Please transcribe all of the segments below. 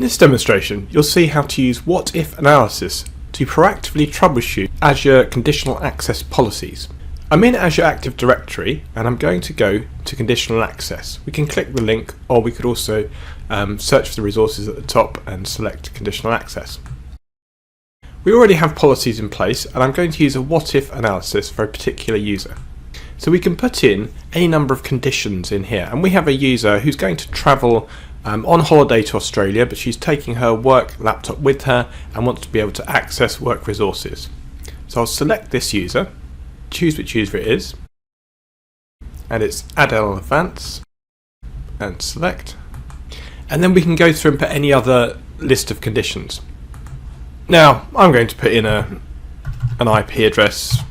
In this demonstration, you'll see how to use what-if analysis to proactively troubleshoot Azure conditional access policies. I'm in Azure Active Directory and I'm going to go to conditional access. We can click the link, or we could also search for the resources at the top and select conditional access. We already have policies in place, and I'm going to use a what-if analysis for a particular user. So we can put in any number of conditions in here, and we have a user who's going to travel on holiday to Australia, but she's taking her work laptop with her and wants to be able to access work resources. So I'll select this user, choose which user it is, and it's Adele Advance, and select, and then we can go through and put any other list of conditions. Now I'm going to put in an IP address.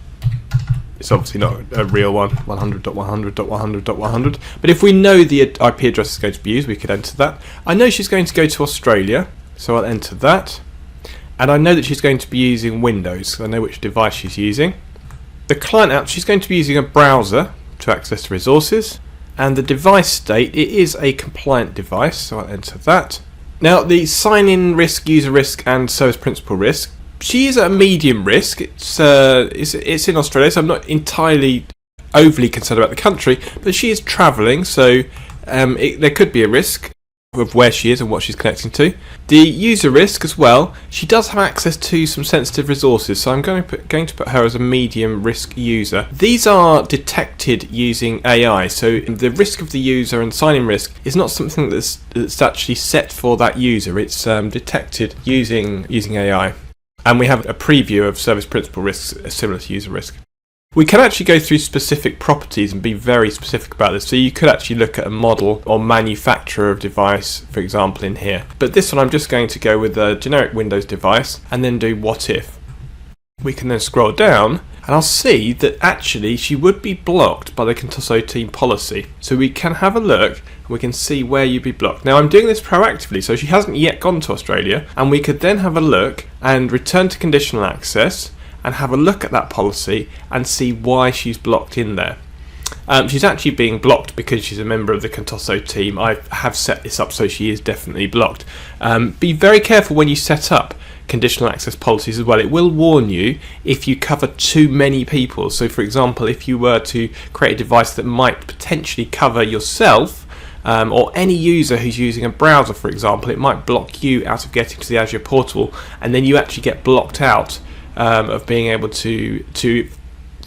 It's obviously not a real one, 100.100.100.100, but if we know the IP address is going to be used, we could enter that. I know she's going to go to Australia, so I'll enter that. And I know that she's going to be using Windows, so I know which device she's using. The client app, she's going to be using a browser to access the resources. And the device state, it is a compliant device, so I'll enter that. Now the sign-in risk, user risk, and service principal risk, she is at a medium risk. It's in Australia, so I'm not entirely overly concerned about the country, but she is travelling, so there could be a risk of where she is and what she's connecting to. The user risk as well, she does have access to some sensitive resources, so I'm going to put her as a medium risk user. These are detected using AI, so the risk of the user and sign-in risk is not something that's actually set for that user. It's detected using AI. And we have a preview of service principal risks similar to user risk. We can actually go through specific properties and be very specific about this. So you could actually look at a model or manufacturer of device, for example, in here. But this one I'm just going to go with a generic Windows device and then do what if. We can then scroll down and I'll see that actually she would be blocked by the Contoso team policy. So we can have a look and we can see where you'd be blocked. Now I'm doing this proactively, so she hasn't yet gone to Australia, and we could then have a look and return to conditional access and have a look at that policy and see why she's blocked in there. She's actually being blocked because she's a member of the Contoso team. I have set this up so she is definitely blocked. Be very careful when you set up conditional access policies as well. It will warn you if you cover too many people. So for example, if you were to create a device that might potentially cover yourself or any user who's using a browser, for example, it might block you out of getting to the Azure portal, and then you actually get blocked out of being able to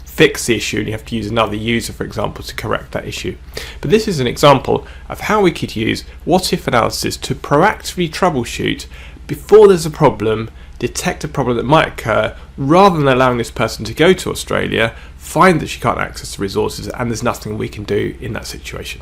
fix the issue, and you have to use another user, for example, to correct that issue. But this is an example of how we could use what-if analysis to proactively troubleshoot before there's a problem, detect a problem that might occur, rather than allowing this person to go to Australia, find that she can't access the resources, and there's nothing we can do in that situation.